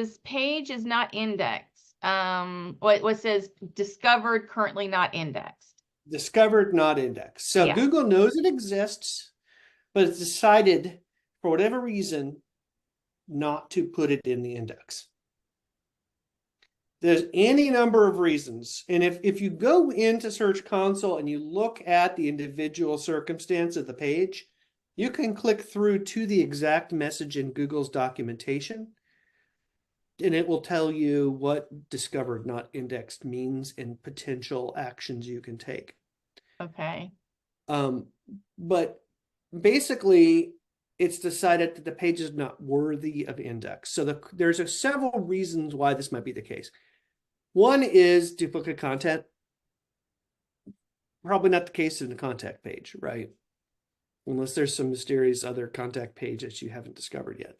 says page is not indexed. What says discovered, currently not indexed. Discovered, not indexed. So Yeah. Google knows it exists, but it's decided for whatever reason not to put it in the index. There's any number of reasons. And if you go into Search Console and you look at the individual circumstance of the page, you can click through to the exact message in Google's documentation, and it will tell you what discovered, not indexed means and potential actions you can take. Okay. But basically, it's decided that the page is not worthy of index. So there's several reasons why this might be the case. One is duplicate content. Probably not the case in the contact page, right? Unless there's some mysterious other contact page that you haven't discovered yet.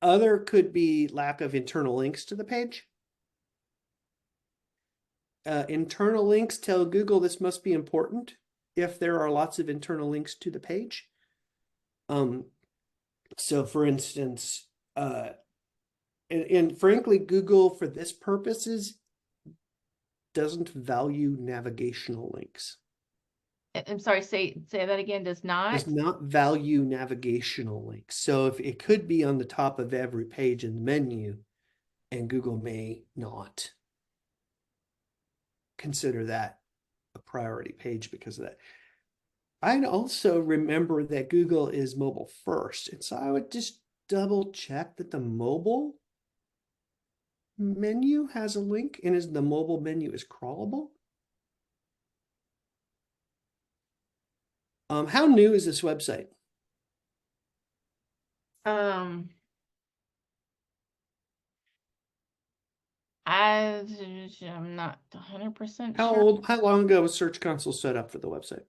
Other could be lack of internal links to the page. Internal links tell Google this must be important if there are lots of internal links to the page. So for instance, and frankly, Google for this purposes doesn't value navigational links. I'm sorry, say that again. Does not value navigational links. So if it could be on the top of every page in the menu, and Google may not consider that a priority page because of that. I'd also remember that Google is mobile first. And so I would just double check that the mobile menu has a link and the mobile menu is crawlable. How new is this website? I'm not 100% sure. How long ago was Search Console set up for the website?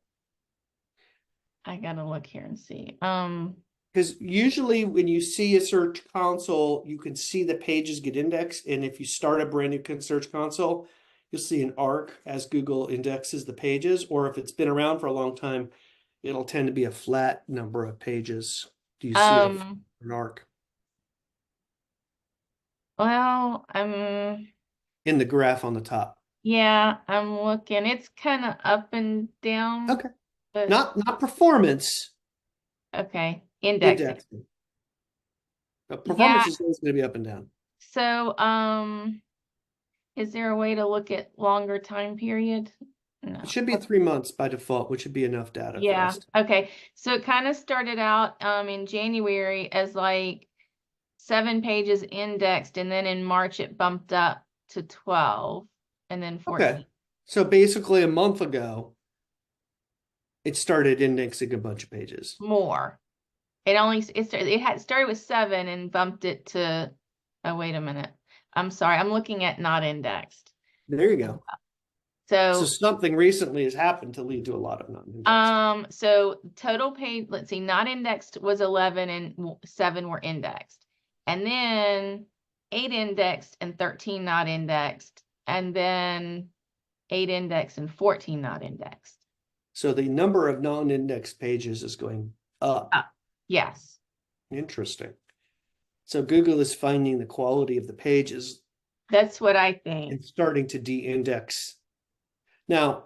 I gotta look here and see. Because usually when you see a Search Console, you can see the pages get indexed. And if you start a brand new Search Console, you'll see an arc as Google indexes the pages. Or if it's been around for a long time, it'll tend to be a flat number of pages. Do you see an arc? Well, in the graph on the top. Yeah, I'm looking. It's kind of up and down. Okay. But Not performance. Okay. Indexing. But performance is always going to be up and down. So, is there a way to look at longer time period? No. It should be 3 months by default, which should be enough data for us. Okay. So it kind of started out in January as like 7 pages indexed, and then in March it bumped up to 12, and then 14. Okay. So basically a month ago, it started indexing a bunch of pages. More. It had started with 7 and bumped it to, oh, wait a minute. I'm sorry. I'm looking at not indexed. There you go. So something recently has happened to lead to a lot of non-indexed. So total page, let's see, not indexed was 11 and 7 were indexed. And then 8 indexed and 13 not indexed. And then 8 indexed and 14 not indexed. So the number of non-indexed pages is going up. Yes. Interesting. So Google is finding the quality of the pages. That's what I think. And starting to de-index. Now,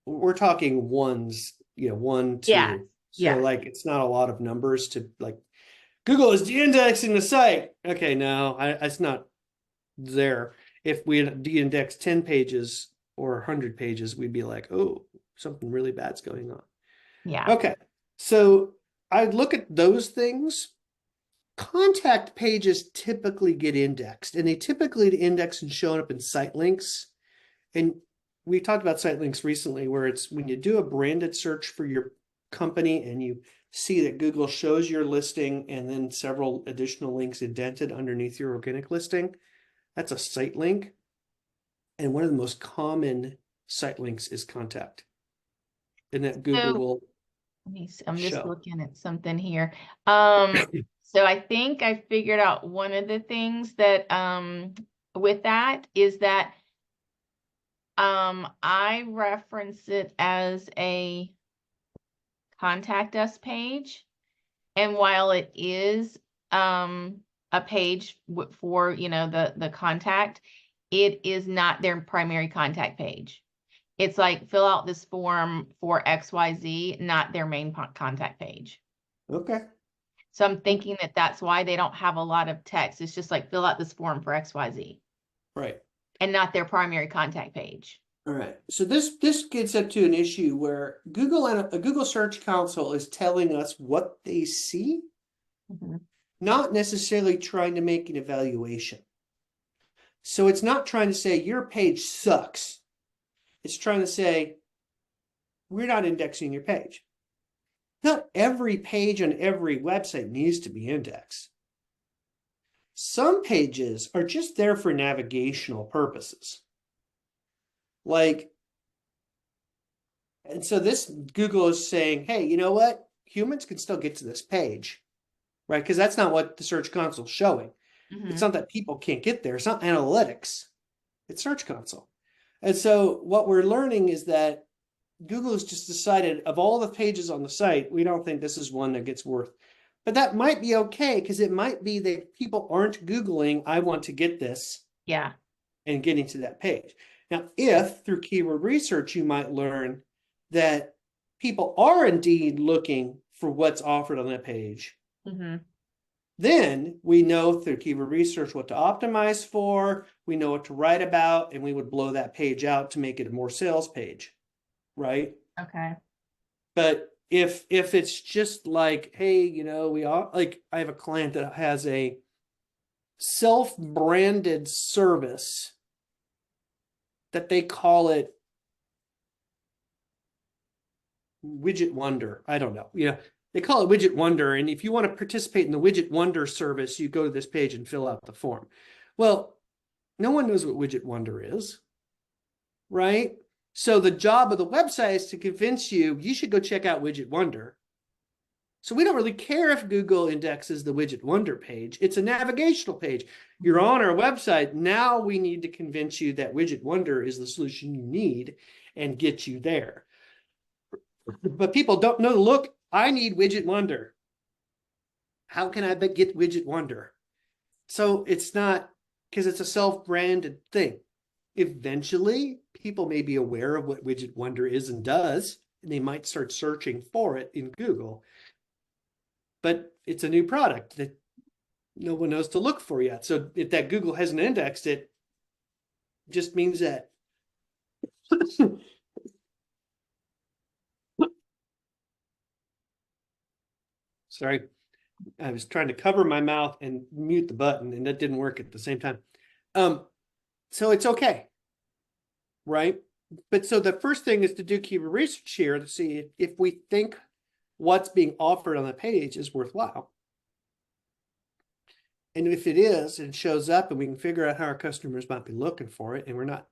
we're talking ones, 1, 2. Yeah. So like, it's not a lot of numbers to like, Google is de-indexing the site. Okay, no, it's not there. If we had de-indexed 10 pages or 100 pages, we'd be like, oh, something really bad's going on. Yeah. Okay, so I'd look at those things. Contact pages typically get indexed, and they typically index and show up in site links. And we talked about site links recently, where it's when you do a branded search for your company and you see that Google shows your listing and then several additional links indented underneath your organic listing. That's a site link. And one of the most common site links is contact. And that Google will I'm just looking at something here. So I think I figured out one of the things that with that is that I reference it as a contact us page. And while it is a page for, the contact, it is not their primary contact page. It's like fill out this form for XYZ, not their main contact page. Okay. So I'm thinking that that's why they don't have a lot of text. It's just like fill out this form for XYZ Right. and not their primary contact page. All right. So this gets up to an issue where Google and a Google Search Console is telling us what they see, not necessarily trying to make an evaluation. So it's not trying to say your page sucks. It's trying to say we're not indexing your page. Not every page on every website needs to be indexed. Some pages are just there for navigational purposes. And so this Google is saying, hey, you know what? Humans can still get to this page, right? Because that's not what the Search Console is showing. It's not that people can't get there. It's not analytics. It's Search Console. And so what we're learning is that Google has just decided of all the pages on the site, we don't think this is one that gets worth. But that might be okay because it might be that people aren't Googling, I want to get this. Yeah. And getting to that page. Now, if through keyword research, you might learn that people are indeed looking for what's offered on that page, then we know through keyword research what to optimize for, we know what to write about, and we would blow that page out to make it a more sales page, right? Okay. But if it's just like, hey, we all like, I have a client that has a self-branded service that they call it Widget Wonder. I don't know. They call it Widget Wonder. And if you want to participate in the Widget Wonder service, you go to this page and fill out the form. Well, no one knows what Widget Wonder is, right? So the job of the website is to convince you should go check out Widget Wonder. So we don't really care if Google indexes the Widget Wonder page. It's a navigational page. You're on our website. Now we need to convince you that Widget Wonder is the solution you need and get you there. But people don't know, look, I need Widget Wonder. How can I get Widget Wonder? So it's not, because it's a self-branded thing. Eventually, people may be aware of what Widget Wonder is and does, and they might start searching for it in Google. But it's a new product that no one knows to look for yet. So if that Google hasn't indexed it, just means that sorry, I was trying to cover my mouth and mute the button, and that didn't work at the same time. So it's okay, right? But so the first thing is to do keyword research here to see if we think what's being offered on the page is worthwhile. And if it is, and it shows up, and we can figure out how our customers might be looking for it, and we're not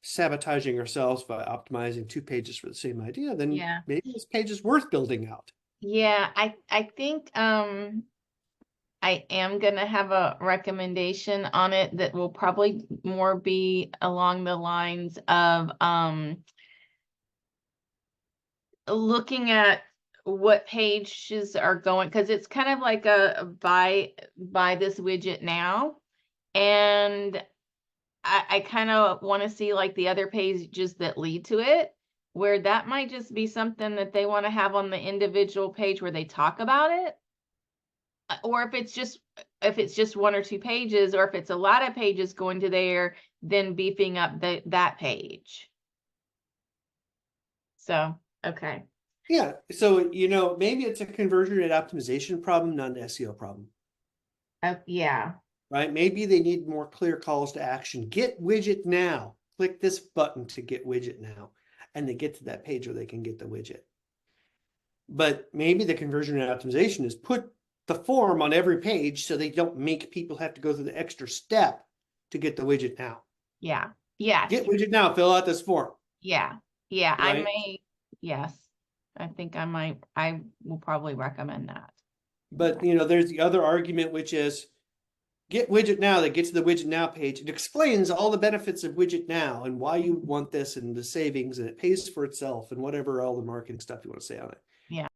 sabotaging ourselves by optimizing 2 pages for the same idea, then maybe this page is worth building out. Yeah, I think I am gonna have a recommendation on it that will probably more be along the lines of looking at what pages are going, because it's kind of like a buy this widget now. And I kind of want to see like the other pages that lead to it, where that might just be something that they want to have on the individual page where they talk about it. Or if it's just 1 or 2 pages, or if it's a lot of pages going to there, then beefing up that page. So, okay. Yeah. So, maybe it's a conversion rate optimization problem, not an SEO problem. Yeah. Right? Maybe they need more clear calls to action. Get widget now. Click this button to get widget now. And they get to that page where they can get the widget. But maybe the conversion rate optimization is put the form on every page so they don't make people have to go through the extra step to get the widget now. Yeah. Yes. Get widget now, fill out this form. Yeah. Yeah. Right? I may, yes. I think I will probably recommend that. But there's the other argument, which is get widget now that gets to the widget now page. It explains all the benefits of widget now and why you want this and the savings, and it pays for itself and whatever all the marketing stuff you want to say on it. Yeah.